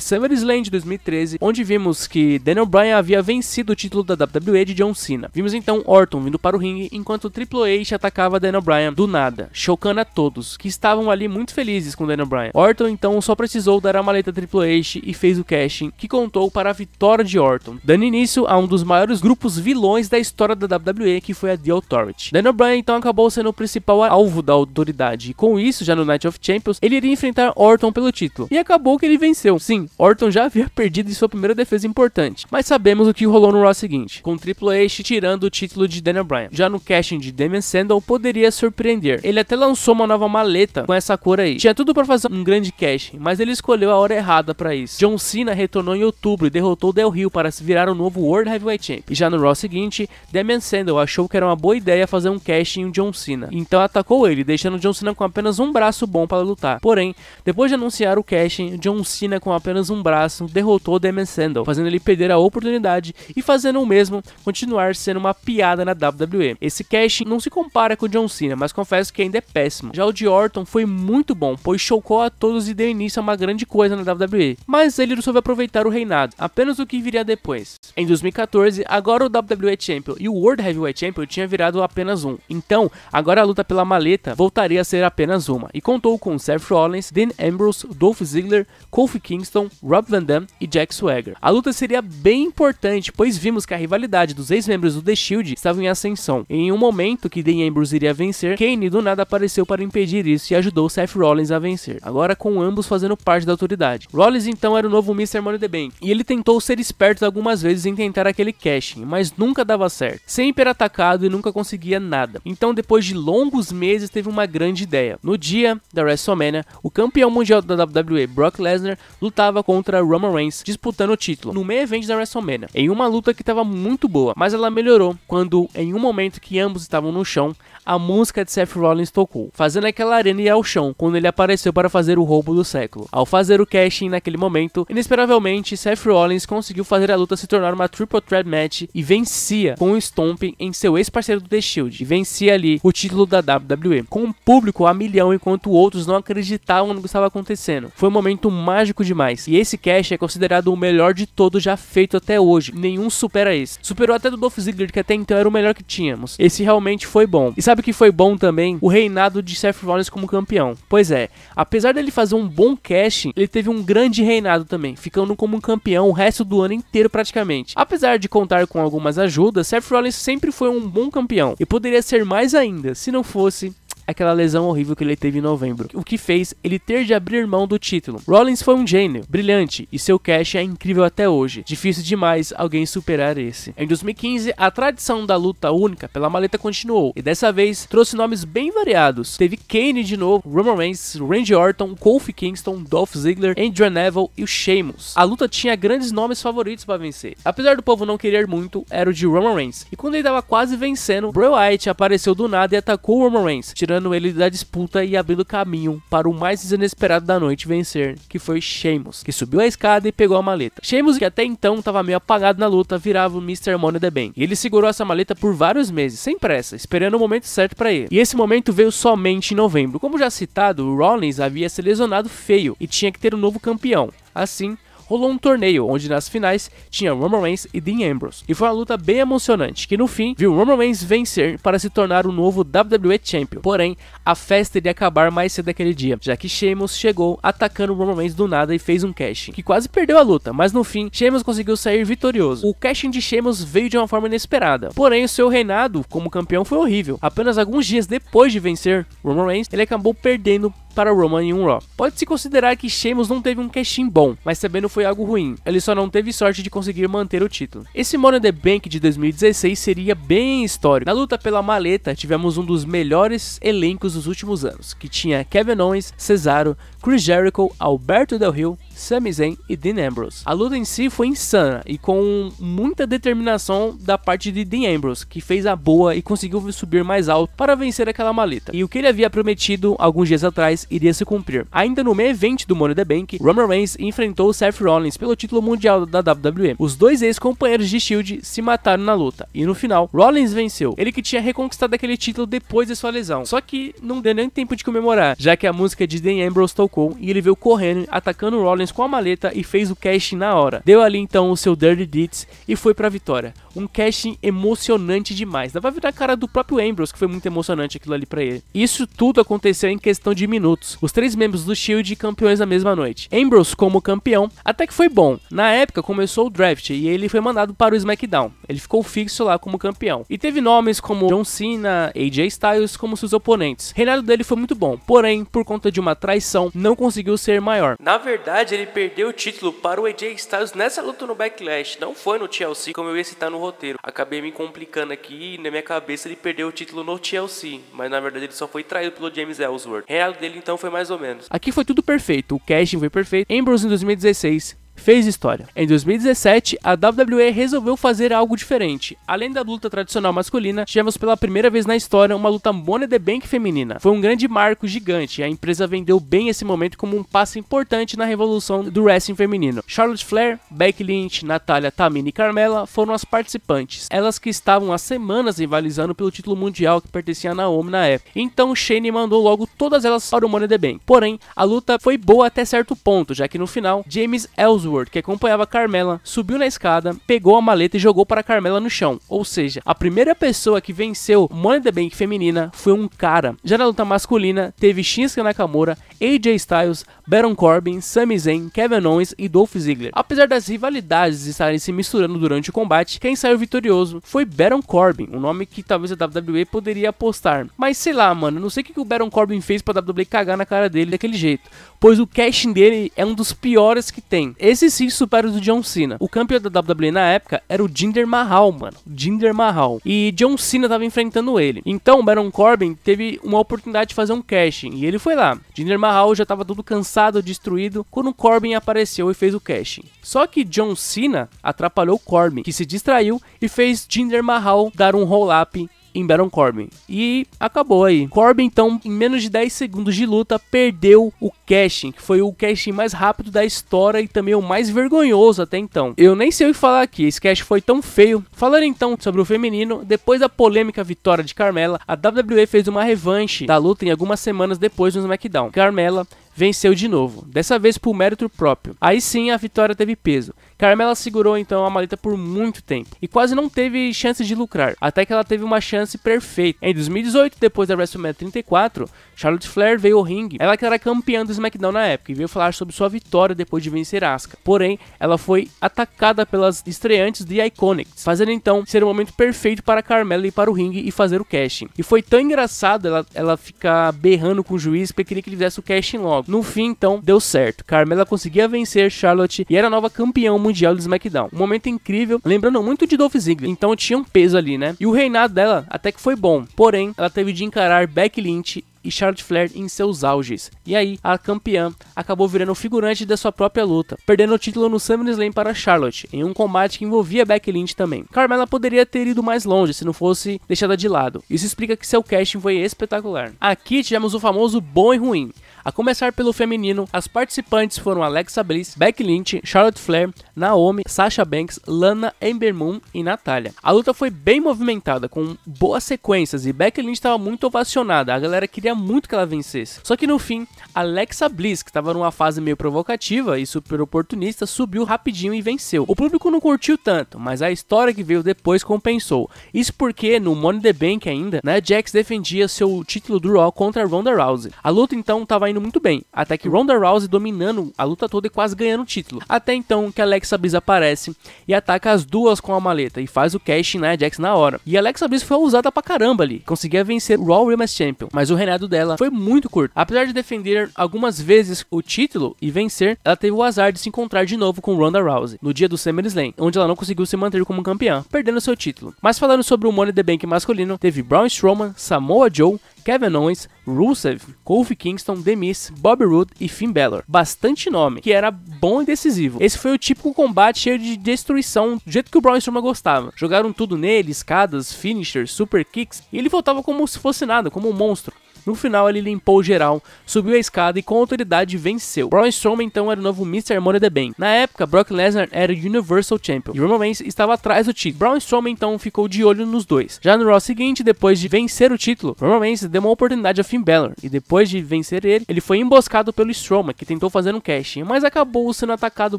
SummerSlam de 2013, onde vimos que Daniel Bryan havia vencido o título da WWE de John Cena. Vimos então Orton vindo para o ringue, enquanto o Triple H atacava Daniel Bryan do nada, chocando a todos, que estavam ali muito felizes com Daniel Bryan. Orton então só precisou dar a maleta Triple H e fez o casting, que contou para a vitória de Orton, dando início a um dos maiores grupos vilões da história da WWE, que foi a The Authority. Daniel Bryan então acabou sendo o principal alvo da autoridade, e com isso, já no Night of Champions, ele iria enfrentar Orton pelo título, e acabou que ele venceu. Sim, Orton já havia perdido em sua primeira defesa importante, mas sabemos o que rolou no Raw seguinte, com Triple H tirando o título de Daniel Bryan. Já no casting de Damien Sandow, poderia surpreender. Ele até lançou uma nova maleta com essa cor aí. Tinha tudo para fazer um grande casting, mas ele escolheu a hora errada para isso. John Cena retornou em outubro e derrotou Del Rio para se virar o novo World Heavyweight Champion. E já no Raw seguinte, Damien Sandow achou que era uma boa ideia fazer um casting em John Cena, então atacou ele, deixando John Cena com apenas um braço bom para lutar. Porém, depois de anunciar o casting, John Cena com apenas um braço derrotou Damien Sandow, fazendo ele perder a oportunidade e fazendo o mesmo continuar sendo uma piada na WWE. Esse casting não se compara com o John Cena, mas confesso que ainda é péssimo. Já o de Orton foi muito bom, pois chocou a todos e deu início a uma grande coisa na WWE. Mas ele soube aproveitar o reinado, apenas o que viria depois. Em 2014, agora o WWE Champion e o World Heavyweight Champion tinha virado apenas um. Então, agora a luta pela maleta voltaria a ser apenas uma, e contou com Seth Rollins, Dean Ambrose, Dolph Ziggler, Kofi Kingston, Rob Van Dam e Jack Swagger. A luta seria bem importante, pois vimos que a rivalidade dos ex-membros do The Shield estava em ascensão. Em um momento que Dean Ambrose iria vencer, Kane do nada apareceu para impedir isso e ajudou Seth Rollins a vencer, agora com ambos fazendo parte da autoridade. Rollins então era o novo Mr. Money in the Bank, e ele tentou ser esperto algumas vezes em tentar aquele casting, mas nunca dava certo. Sempre era atacado e nunca conseguia nada. Então, depois de longos meses, teve uma grande ideia. No dia da WrestleMania, o campeão mundial da WWE, Brock Lesnar, lutava contra Roman Reigns, disputando o título no main event da WrestleMania, em uma luta que estava muito boa, mas ela melhorou quando, em um momento que ambos estavam no chão, a música de Seth Rollins tocou, fazendo aquela arena ir ao chão quando ele apareceu para fazer o roubo do século. Ao fazer o casting naquele momento, inesperavelmente, Seth Rollins conseguiu fazer a luta se tornar uma Triple Threat Match e vencia com um Stomp em seu ex-parceiro do The Shield, e vencia ali o título da WWE, com o público a milhão enquanto outros não acreditavam no que estava acontecendo. Foi um momento mágico demais, e esse casting é considerado o melhor de todos já feito até hoje, nenhum supera esse. Superou até do Dolph Ziggler, que até então era o melhor que tínhamos. Esse realmente foi bom. E sabe o que foi bom também? O reinado de Seth Rollins como campeão. Pois é, apesar dele fazer um bom casting, ele teve um grande reinado também, ficando como um campeão o resto do ano inteiro praticamente. Apesar de contar com algumas ajudas, Seth Rollins sempre foi um bom campeão, e poderia ser mais ainda, se não fosse aquela lesão horrível que ele teve em novembro, o que fez ele ter de abrir mão do título. Rollins foi um gênio, brilhante, e seu cash é incrível até hoje. Difícil demais alguém superar esse. Em 2015, a tradição da luta única pela maleta continuou, e dessa vez trouxe nomes bem variados. Teve Kane de novo, Roman Reigns, Randy Orton, Kofi Kingston, Dolph Ziggler, Andrew Neville e o Sheamus. A luta tinha grandes nomes favoritos para vencer. Apesar do povo não querer muito, era o de Roman Reigns. E quando ele estava quase vencendo, Bray Wyatt apareceu do nada e atacou o Roman Reigns, tirando tirando ele da disputa e abrindo caminho para o mais inesperado da noite vencer, que foi Sheamus, que subiu a escada e pegou a maleta. Sheamus, que até então estava meio apagado na luta, virava o Mr. Money in the Bank. E ele segurou essa maleta por vários meses, sem pressa, esperando o momento certo para ele. E esse momento veio somente em novembro. Como já citado, o Rollins havia se lesionado feio e tinha que ter um novo campeão. Assim, rolou um torneio, onde nas finais tinha Roman Reigns e Dean Ambrose. E foi uma luta bem emocionante, que no fim viu Roman Reigns vencer para se tornar o novo WWE Champion. Porém, a festa iria acabar mais cedo daquele dia, já que Sheamus chegou atacando Roman Reigns do nada e fez um cash-in, que quase perdeu a luta, mas no fim, Sheamus conseguiu sair vitorioso. O cash-in de Sheamus veio de uma forma inesperada, porém o seu reinado como campeão foi horrível. Apenas alguns dias depois de vencer Roman Reigns, ele acabou perdendo para Roman em um Raw. Pode-se considerar que Sheamus não teve um cash-in bom, mas também não foi algo ruim, ele só não teve sorte de conseguir manter o título. Esse Money in the Bank de 2016 seria bem histórico. Na luta pela maleta, tivemos um dos melhores elencos dos últimos anos, que tinha Kevin Owens, Cesaro, Chris Jericho, Alberto Del Rio, Sami Zayn e Dean Ambrose. A luta em si foi insana e com muita determinação da parte de Dean Ambrose, que fez a boa e conseguiu subir mais alto para vencer aquela maleta. E o que ele havia prometido alguns dias atrás iria se cumprir. Ainda no main event do Money in the Bank, Roman Reigns enfrentou Seth Rollins pelo título mundial da WWE. Os dois ex-companheiros de Shield se mataram na luta e no final, Rollins venceu. Ele que tinha reconquistado aquele título depois de sua lesão. Só que não deu nem tempo de comemorar, já que a música de Dean Ambrose tocou e ele veio correndo, atacando Rollins com a maleta e fez o cash na hora. Deu ali então o seu Dirty Deeds e foi pra vitória. Um cash emocionante demais. Dava pra ver na cara do próprio Ambrose que foi muito emocionante aquilo ali pra ele. Isso tudo aconteceu em questão de minutos. Os três membros do Shield campeões na mesma noite. Ambrose como campeão até que foi bom. Na época começou o draft e ele foi mandado para o SmackDown. Ele ficou fixo lá como campeão. E teve nomes como John Cena, AJ Styles como seus oponentes. O reinado dele foi muito bom, porém, por conta de uma traição, não conseguiu ser maior. Na verdade, ele perdeu o título para o AJ Styles nessa luta no Backlash. Não foi no TLC, como eu ia citar no roteiro. Acabei me complicando aqui e na minha cabeça ele perdeu o título no TLC. Mas na verdade ele só foi traído pelo James Ellsworth. O reinado dele então foi mais ou menos. Aqui foi tudo perfeito. O casting foi perfeito. Ambrose em 2016 fez história. Em 2017, a WWE resolveu fazer algo diferente. Além da luta tradicional masculina, tivemos pela primeira vez na história uma luta Money in the Bank feminina. Foi um grande marco gigante e a empresa vendeu bem esse momento como um passo importante na revolução do wrestling feminino. Charlotte Flair, Becky Lynch, Natalya, Tamina e Carmella foram as participantes. Elas que estavam há semanas rivalizando pelo título mundial que pertencia a Naomi na época. Então Shane mandou logo todas elas para o Money in the Bank. Porém, a luta foi boa até certo ponto, já que no final, James Ellsworth, que acompanhava Carmella, subiu na escada, pegou a maleta e jogou para Carmella no chão. Ou seja, a primeira pessoa que venceu Money in the Bank feminina foi um cara. Já na luta masculina, teve Shinsuke Nakamura, AJ Styles, Baron Corbin, Sami Zayn, Kevin Owens e Dolph Ziggler. Apesar das rivalidades estarem se misturando durante o combate, quem saiu vitorioso foi Baron Corbin, um nome que talvez a WWE poderia apostar. Mas sei lá, mano, não sei o que o Baron Corbin fez pra WWE cagar na cara dele daquele jeito, pois o casting dele é um dos piores que tem. Esse sim supera o do John Cena. O campeão da WWE na época era o Jinder Mahal, mano. Jinder Mahal. E John Cena tava enfrentando ele. Então o Baron Corbin teve uma oportunidade de fazer um casting e ele foi lá. Jinder Mahal já tava todo cansado, destruído, quando o Corbin apareceu e fez o casting. Só que John Cena atrapalhou o Corbin, que se distraiu e fez Jinder Mahal dar um roll-up em Baron Corbin. E acabou aí. Corbin, então, em menos de 10 segundos de luta, perdeu o casting, que foi o casting mais rápido da história e também o mais vergonhoso até então. Eu nem sei o que falar aqui, esse casting foi tão feio. Falando então sobre o feminino, depois da polêmica vitória de Carmella, a WWE fez uma revanche da luta em algumas semanas depois no SmackDown. Carmella venceu de novo, dessa vez por mérito próprio. Aí sim a vitória teve peso. Carmella segurou então a maleta por muito tempo e quase não teve chance de lucrar, até que ela teve uma chance perfeita. Em 2018, depois da WrestleMania 34, Charlotte Flair veio ao ringue. Ela que era campeã do SmackDown na época e veio falar sobre sua vitória depois de vencer Asuka. Porém, ela foi atacada pelas estreantes de Iconics, fazendo então ser o momento perfeito para Carmella ir para o ringue e fazer o casting. E foi tão engraçado ela ficar berrando com o juiz porque queria que ele fizesse o casting logo. No fim, então, deu certo. Carmella conseguia vencer Charlotte e era a nova campeã mundial do SmackDown. Um momento incrível, lembrando muito de Dolph Ziggler. Então tinha um peso ali, né? E o reinado dela até que foi bom. Porém, ela teve de encarar Becky Lynch, e Charlotte Flair em seus auges. E aí, a campeã acabou virando figurante da sua própria luta, perdendo o título no SummerSlam para Charlotte, em um combate que envolvia Becky Lynch também. Carmella poderia ter ido mais longe se não fosse deixada de lado. Isso explica que seu casting foi espetacular. Aqui tivemos o famoso bom e ruim. A começar pelo feminino, as participantes foram Alexa Bliss, Becky Lynch, Charlotte Flair, Naomi, Sasha Banks, Lana, Ember Moon e Natalya. A luta foi bem movimentada, com boas sequências e Becky Lynch estava muito ovacionada, a galera queria muito que ela vencesse. Só que no fim, Alexa Bliss, que estava numa fase meio provocativa e super oportunista, subiu rapidinho e venceu. O público não curtiu tanto, mas a história que veio depois compensou. Isso porque no Money in the Bank ainda, Nia Jax defendia seu título do Raw contra Ronda Rousey. A luta então estava indo muito bem, até que Ronda Rousey dominando a luta toda e quase ganhando o título. Até então que Alexa Bliss aparece e ataca as duas com a maleta e faz o cash em Nia Jax na hora. E Alexa Bliss foi usada pra caramba ali, conseguia vencer o Raw Women's Champion, mas o reinado dela foi muito curto. Apesar de defender algumas vezes o título e vencer, ela teve o azar de se encontrar de novo com Ronda Rousey no dia do SummerSlam, onde ela não conseguiu se manter como campeã, perdendo seu título. Mas falando sobre o Money in the Bank masculino, teve Braun Strowman, Samoa Joe, Kevin Owens, Rusev, Kofi Kingston, The Miz, Bobby Roode e Finn Balor. Bastante nome, que era bom e decisivo. Esse foi o típico combate cheio de destruição, do jeito que o Braun Strowman gostava. Jogaram tudo nele, escadas, finishers, super kicks, e ele voltava como se fosse nada, como um monstro. No final ele limpou geral, subiu a escada e com autoridade venceu. Braun Strowman então era o novo Mr. Money in the Bank. Na época, Brock Lesnar era o Universal Champion e Roman Reigns estava atrás do título. Braun Strowman então ficou de olho nos dois. Já no Raw seguinte, depois de vencer o título, Roman Reigns deu uma oportunidade a Finn Balor e depois de vencer ele foi emboscado pelo Strowman, que tentou fazer um cash, mas acabou sendo atacado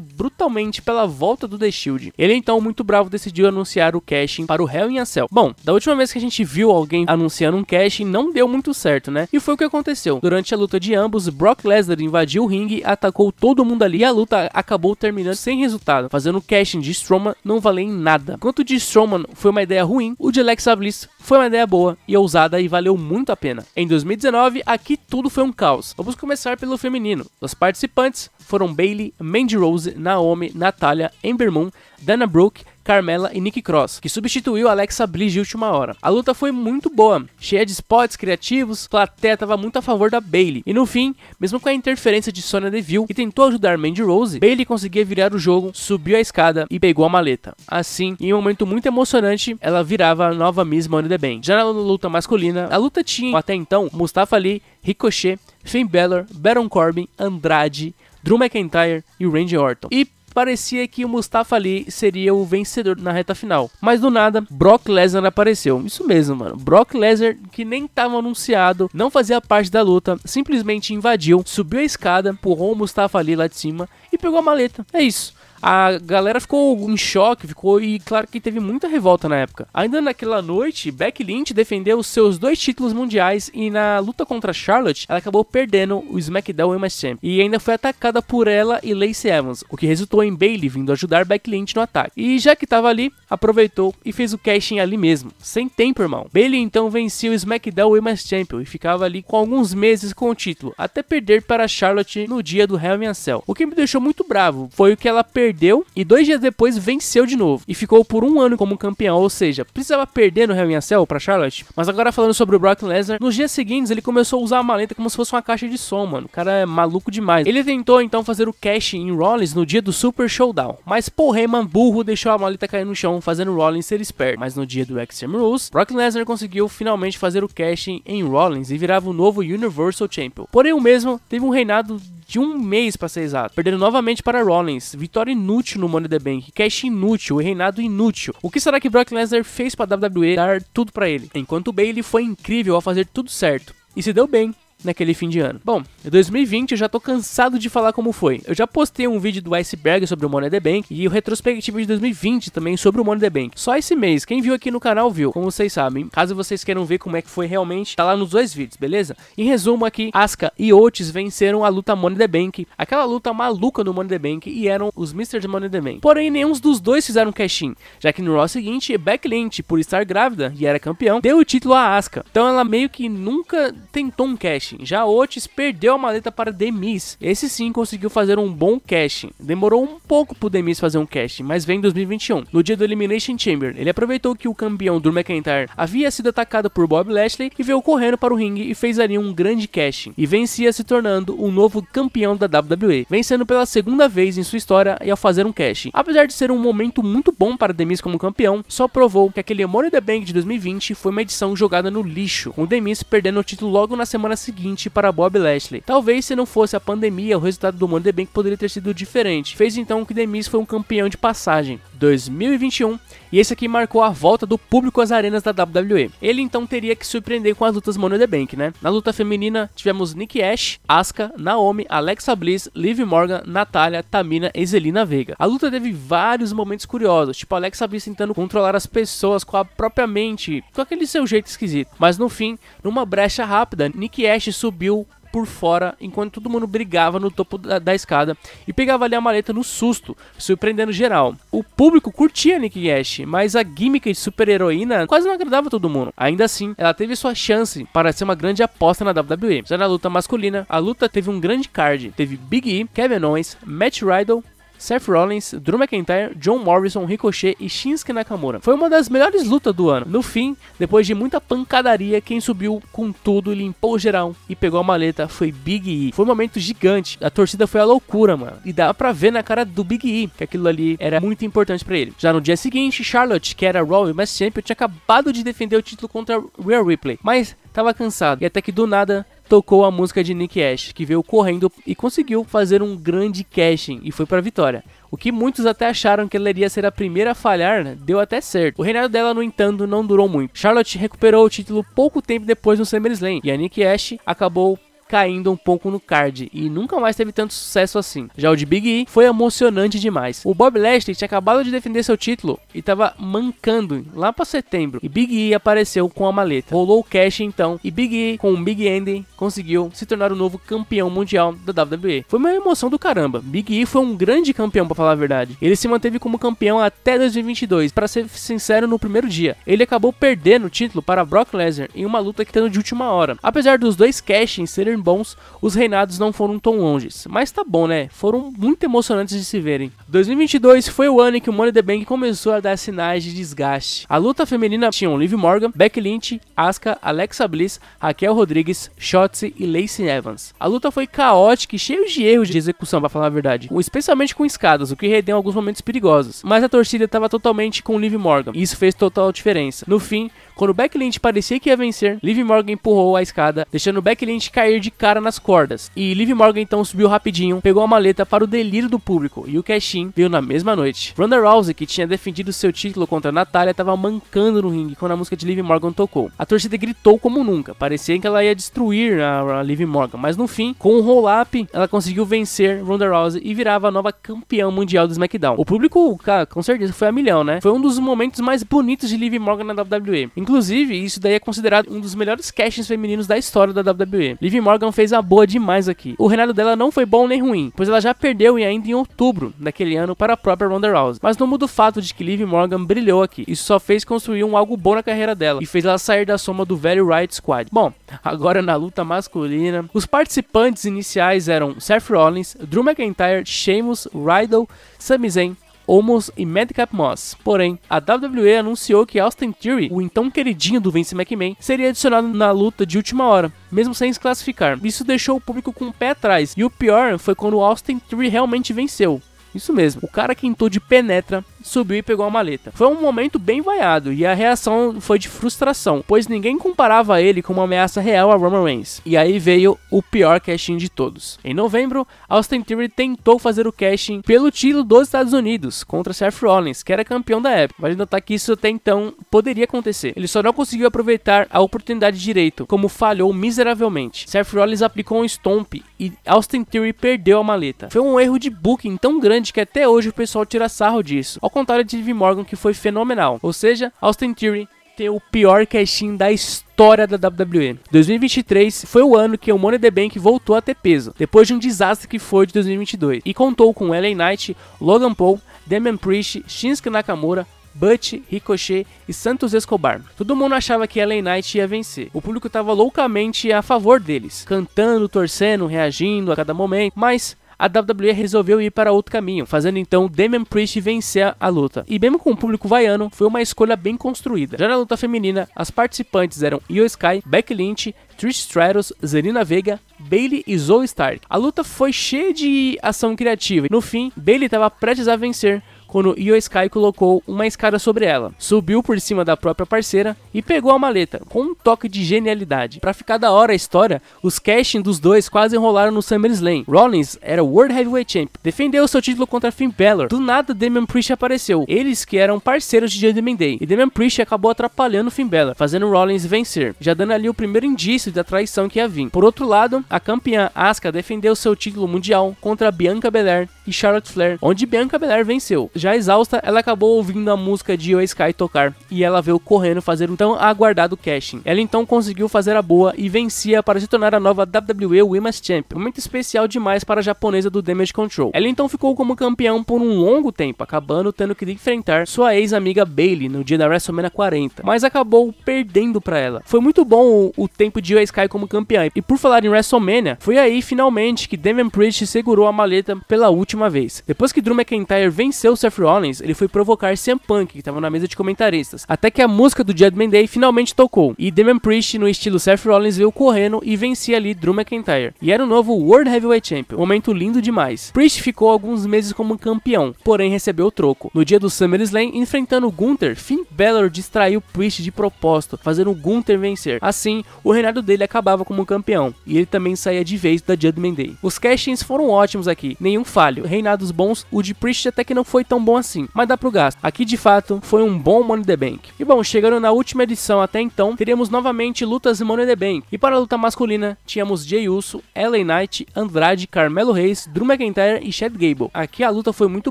brutalmente pela volta do The Shield. Ele então, muito bravo, decidiu anunciar o cash para o Hell in a Cell. Bom, da última vez que a gente viu alguém anunciando um cash, não deu muito certo, né? E foi o que aconteceu. Durante a luta de ambos, Brock Lesnar invadiu o ringue, atacou todo mundo ali e a luta acabou terminando sem resultado, fazendo o casting de Strowman não valer em nada. Enquanto o de Strowman foi uma ideia ruim, o de Alexa Bliss foi uma ideia boa e ousada e valeu muito a pena. Em 2019, aqui tudo foi um caos. Vamos começar pelo feminino. Os participantes foram Bayley, Mandy Rose, Naomi, Natalya, Ember Moon, Dana Brooke, Carmella e Nikki Cross, que substituiu Alexa Bliss de última hora. A luta foi muito boa, cheia de spots criativos, a plateia estava muito a favor da Bayley. E no fim, mesmo com a interferência de Sonya Deville, que tentou ajudar Mandy Rose, Bayley conseguia virar o jogo, subiu a escada e pegou a maleta. Assim, em um momento muito emocionante, ela virava a nova Miss Money in the Bank. Já na luta masculina, a luta tinha até então Mustafa Ali, Ricochet, Finn Balor, Baron Corbin, Andrade, Drew McIntyre e o Randy Orton. E parecia que o Mustafa Ali seria o vencedor na reta final. Mas do nada, Brock Lesnar apareceu. Isso mesmo, mano. Brock Lesnar, que nem estava anunciado, não fazia parte da luta, simplesmente invadiu, subiu a escada, empurrou o Mustafa Ali lá de cima e pegou a maleta. É isso. A galera ficou em choque, e claro que teve muita revolta na época. Ainda naquela noite, Becky Lynch defendeu os seus 2 títulos mundiais e na luta contra Charlotte, ela acabou perdendo o SmackDown Women's Champion. E ainda foi atacada por ela e Lacey Evans, o que resultou em Bayley vindo ajudar Becky Lynch no ataque. E já que tava ali, aproveitou e fez o cash-in ali mesmo, sem tempo, irmão. Bayley então venceu o SmackDown Women's Champion e ficava ali com alguns meses com o título, até perder para Charlotte no dia do Hell in a Cell. O que me deixou muito bravo foi o que ela perdeu e 2 dias depois venceu de novo e ficou por 1 ano como campeão, ou seja, precisava perder no Hell in a Cell pra Charlotte. Mas agora falando sobre o Brock Lesnar, nos dias seguintes ele começou a usar a maleta como se fosse uma caixa de som, mano. O cara é maluco demais. Ele tentou então fazer o cash em Rollins no dia do Super Showdown, mas Paul Heyman, burro, deixou a maleta cair no chão, fazendo Rollins ser esperto. Mas no dia do Extreme Rules, Brock Lesnar conseguiu finalmente fazer o cash em Rollins e virava o novo Universal Champion. Porém o mesmo teve um reinado de 1 mês pra ser exato, perdendo novamente para Rollins, vitória inútil no Money in the Bank, cash inútil e reinado inútil. O que será que Brock Lesnar fez pra WWE dar tudo pra ele? Enquanto Bayley foi incrível ao fazer tudo certo e se deu bem naquele fim de ano. Bom, em 2020 eu já tô cansado de falar como foi. Eu já postei um vídeo do Iceberg sobre o Money in the Bank e o retrospectivo de 2020 também sobre o Money in the Bank. Só esse mês, quem viu aqui no canal viu, como vocês sabem. Caso vocês queiram ver como é que foi realmente, tá lá nos 2 vídeos, beleza? Em resumo aqui, Asuka e Otis venceram a luta Money in the Bank, aquela luta maluca do Money in the Bank, e eram os Mr. Money in the Bank. Porém, nenhum dos dois fizeram cash-in, já que no Raw seguinte, Becky Lynch, por estar grávida e era campeão, deu o título a Asuka. Então ela meio que nunca tentou um cash. casting. Já Otis perdeu a maleta para The Miz. Esse sim conseguiu fazer um bom casting. Demorou um pouco pro The Miz fazer um casting, mas vem em 2021. No dia do Elimination Chamber, ele aproveitou que o campeão Drew McIntyre havia sido atacado por Bob Lashley e veio correndo para o ringue e fez ali um grande casting. E vencia, se tornando o novo campeão da WWE, vencendo pela segunda vez em sua história e ao fazer um casting. Apesar de ser um momento muito bom para The Miz como campeão, só provou que aquele Money in the Bank de 2020 foi uma edição jogada no lixo, com The Miz perdendo o título logo na semana seguinte para Bob Lashley. Talvez se não fosse a pandemia, o resultado do Money in the Bank poderia ter sido diferente. Fez então que The Miz foi um campeão de passagem. 2021, e esse aqui marcou a volta do público às arenas da WWE. Ele então teria que surpreender com as lutas Money in the Bank, né? Na luta feminina, tivemos Nikki Ash, Asuka, Naomi, Alexa Bliss, Liv Morgan, Natália, Tamina e Zelina Vega. A luta teve vários momentos curiosos, tipo Alexa Bliss tentando controlar as pessoas com a própria mente, com aquele seu jeito esquisito. Mas no fim, numa brecha rápida, Nikki Ash subiu por fora, enquanto todo mundo brigava no topo da escada e pegava ali a maleta no susto, surpreendendo geral. O público curtia Nikki Ash, mas a gimmick de super-heroína quase não agradava todo mundo. Ainda assim, ela teve sua chance para ser uma grande aposta na WWE. Já na luta masculina, a luta teve um grande card. Teve Big E, Kevin Owens, Matt Riddle, Seth Rollins, Drew McIntyre, John Morrison, Ricochet e Shinsuke Nakamura. Foi uma das melhores lutas do ano. No fim, depois de muita pancadaria, quem subiu com tudo, limpou geral e pegou a maleta foi Big E. Foi um momento gigante. A torcida foi a loucura, mano. E dá pra ver na cara do Big E que aquilo ali era muito importante pra ele. Já no dia seguinte, Charlotte, que era Raw Women's Champion, tinha acabado de defender o título contra Rhea Ripley, mas tava cansado. E até que do nada tocou a música de Nikki Ash, que veio correndo e conseguiu fazer um grande casting e foi pra vitória. O que muitos até acharam que ela iria ser a primeira a falhar, né? Deu até certo. O reinado dela, no entanto, não durou muito. Charlotte recuperou o título pouco tempo depois no SummerSlam e a Nikki Ash acabou caindo um pouco no card e nunca mais teve tanto sucesso assim. Já o de Big E foi emocionante demais. O Bob Lashley tinha acabado de defender seu título e tava mancando lá para setembro e Big E apareceu com a maleta. Rolou o cash então e Big E com o Big Ending conseguiu se tornar o novo campeão mundial da WWE. Foi uma emoção do caramba. Big E foi um grande campeão, para falar a verdade. Ele se manteve como campeão até 2022, para ser sincero, no primeiro dia. Ele acabou perdendo o título para Brock Lesnar em uma luta que teve de última hora. Apesar dos dois cashings serem bons, os reinados não foram tão longes. Mas tá bom, né? Foram muito emocionantes de se verem. 2022 foi o ano em que o Money in the Bank começou a dar sinais de desgaste. A luta feminina tinha Liv Morgan, Becky Lynch, Asuka, Alexa Bliss, Raquel Rodrigues, Shotzi e Lacey Evans. A luta foi caótica e cheia de erros de execução, pra falar a verdade. Especialmente com escadas, o que rendeu alguns momentos perigosos. Mas a torcida estava totalmente com Liv Morgan. E isso fez total diferença. No fim, quando Becky Lynch parecia que ia vencer, Liv Morgan empurrou a escada, deixando Becky Lynch cair de cara nas cordas. E Liv Morgan então subiu rapidinho, pegou a maleta para o delírio do público, e o cash-in veio na mesma noite. Ronda Rousey, que tinha defendido seu título contra a Natália, estava mancando no ringue quando a música de Liv Morgan tocou. A torcida gritou como nunca, parecia que ela ia destruir a Liv Morgan, mas no fim, com um roll-up, ela conseguiu vencer Ronda Rousey e virava a nova campeã mundial do SmackDown. O público, cara, com certeza foi a milhão, né? Foi um dos momentos mais bonitos de Liv Morgan na WWE. Inclusive, isso daí é considerado um dos melhores cashings femininos da história da WWE. Liv Morgan fez a boa demais aqui. O reinado dela não foi bom nem ruim, pois ela já perdeu e ainda em outubro daquele ano para a própria Ronda Rousey. Mas não muda o fato de que Liv Morgan brilhou aqui. Isso só fez construir algo bom na carreira dela e fez ela sair da soma do velho Riot Squad. Bom, agora na luta masculina, os participantes iniciais eram Seth Rollins, Drew McIntyre, Sheamus, Riddle, Sami Zayn, Omos e Madcap Moss. Porém, a WWE anunciou que Austin Theory, o então queridinho do Vince McMahon, seria adicionado na luta de última hora, mesmo sem se classificar. Isso deixou o público com o pé atrás, e o pior foi quando Austin Theory realmente venceu. Isso mesmo, o cara que entrou de penetra, subiu e pegou a maleta. Foi um momento bem vaiado e a reação foi de frustração, pois ninguém comparava ele com uma ameaça real a Roman Reigns. E aí veio o pior cash-in de todos. Em novembro, Austin Theory tentou fazer o cash-in pelo título dos Estados Unidos contra Seth Rollins, que era campeão da época. Vale notar que isso até então poderia acontecer. Ele só não conseguiu aproveitar a oportunidade direito, como falhou miseravelmente. Seth Rollins aplicou um stomp e Austin Theory perdeu a maleta. Foi um erro de booking tão grande que até hoje o pessoal tira sarro disso, ao contrário de Liv Morgan, que foi fenomenal. Ou seja, Austin Theory tem o pior cash-in da história da WWE. 2023 foi o ano que o Money in the Bank voltou a ter peso, depois de um desastre que foi de 2022, e contou com LA Knight, Logan Paul, Damian Priest, Shinsuke Nakamura, Butch, Ricochet e Santos Escobar. Todo mundo achava que LA Knight ia vencer. O público estava loucamente a favor deles, cantando, torcendo, reagindo a cada momento, mas a WWE resolveu ir para outro caminho, fazendo então Damian Priest vencer a luta. E mesmo com o público vaiano, foi uma escolha bem construída. Já na luta feminina, as participantes eram Io Sky, Becky Lynch, Trish Stratus, Zelina Vega, Bayley e Zoe Stark. A luta foi cheia de ação criativa. No fim, Bayley estava prestes a vencer quando Io Sky colocou uma escada sobre ela, subiu por cima da própria parceira e pegou a maleta, com um toque de genialidade. Pra ficar da hora a história, os casting dos dois quase enrolaram no SummerSlam. Rollins era o World Heavyweight Champion, defendeu seu título contra Finn Balor. Do nada, Damian Priest apareceu, eles que eram parceiros de Judgment Day, e Damian Priest acabou atrapalhando Finn Balor, fazendo Rollins vencer, já dando ali o primeiro indício da traição que ia vir. Por outro lado, a campeã Asuka defendeu seu título mundial contra Bianca Belair e Charlotte Flair, onde Bianca Belair venceu. Já exausta, ela acabou ouvindo a música de Io Sky tocar e ela veio correndo fazer um tão aguardado casting. Ela então conseguiu fazer a boa e vencia para se tornar a nova WWE Women's Champion. Momento especial demais para a japonesa do Damage Control. Ela então ficou como campeão por um longo tempo, acabando tendo que enfrentar sua ex-amiga Bayley no dia da WrestleMania 40, mas acabou perdendo para ela. Foi muito bom o tempo de Io Sky como campeã, e por falar em WrestleMania, foi aí finalmente que Damian Priest segurou a maleta pela última vez. Depois que Drew McIntyre venceu Seth Rollins, ele foi provocar CM Punk, que estava na mesa de comentaristas, até que a música do Judgment Day finalmente tocou, e Damian Priest, no estilo Seth Rollins, veio correndo e vencia ali Drew McIntyre, e era o novo World Heavyweight Champion. Momento lindo demais. Priest ficou alguns meses como campeão, porém recebeu o troco. No dia do SummerSlam, enfrentando Gunther, Finn Balor distraiu Priest de propósito, fazendo o Gunther vencer. Assim, o reinado dele acabava como campeão, e ele também saía de vez da Judgment Day. Os castings foram ótimos aqui, nenhum falho, reinados bons. O de Priest até que não foi tão bom assim, mas dá pro gasto. Aqui de fato foi um bom Money in the Bank. E bom, chegando na última edição até então, teríamos novamente lutas Money in the Bank. E para a luta masculina, tínhamos Jey Uso, LA Knight, Andrade, Carmelo Hayes, Drew McIntyre e Chad Gable. Aqui a luta foi muito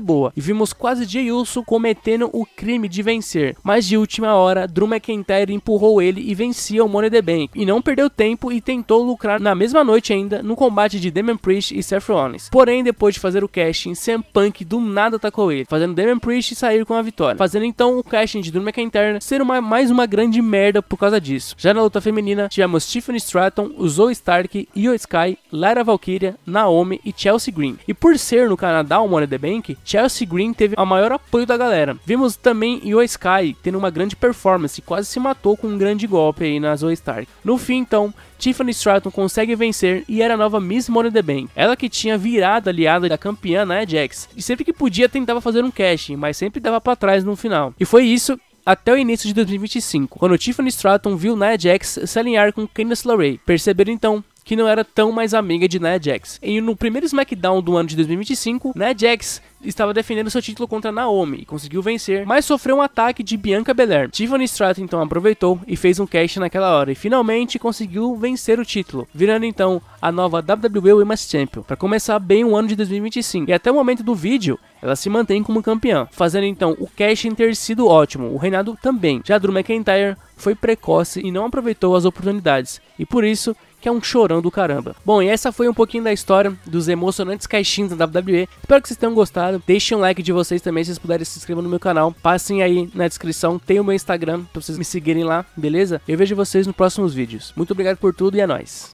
boa, e vimos quase Jey Uso cometendo o crime de vencer, mas de última hora, Drew McIntyre empurrou ele e vencia o Money in the Bank, e não perdeu tempo e tentou lucrar na mesma noite ainda no combate de Damian Priest e Seth Rollins. Porém, depois de fazer o casting, CM Punk do nada atacou ele, fazendo Damian Priest sair com a vitória, fazendo então o casting de Drew McIntyre ser mais uma grande merda por causa disso. Já na luta feminina, tivemos Tiffany Stratton, Zoe Stark, Io Sky, Lyra Valkyria, Naomi e Chelsea Green. E por ser no Canadá o Money in the Bank, Chelsea Green teve o maior apoio da galera. Vimos também Io Sky tendo uma grande performance, quase se matou com um grande golpe aí na Zoe Stark. No fim então, Tiffany Stratton consegue vencer e era a nova Miss Money in the Bank. Ela que tinha virado aliada da campeã Nia Jax, e sempre que podia tentava fazer um casting, mas sempre dava pra trás no final. E foi isso até o início de 2025, quando Tiffany Stratton viu Nia Jax se alinhar com Candice LeRae. Perceberam então que não era tão mais amiga de Nia Jax. E no primeiro SmackDown do ano de 2025, Nia Jax estava defendendo seu título contra Naomi e conseguiu vencer, mas sofreu um ataque de Bianca Belair. Tiffany Stratton então aproveitou e fez um cash naquela hora e finalmente conseguiu vencer o título, virando então a nova WWE Women's Champion, para começar bem o ano de 2025. E até o momento do vídeo, ela se mantém como campeã, fazendo então o cash ter sido ótimo, o reinado também. Já Drew McIntyre foi precoce e não aproveitou as oportunidades, e por isso que é um chorão do caramba. Bom, e essa foi um pouquinho da história dos emocionantes caixinhos da WWE. Espero que vocês tenham gostado. Deixem um like de vocês também, se vocês puderem se inscrever no meu canal. Passem aí na descrição, tem o meu Instagram pra vocês me seguirem lá, beleza? Eu vejo vocês nos próximos vídeos. Muito obrigado por tudo e é nóis.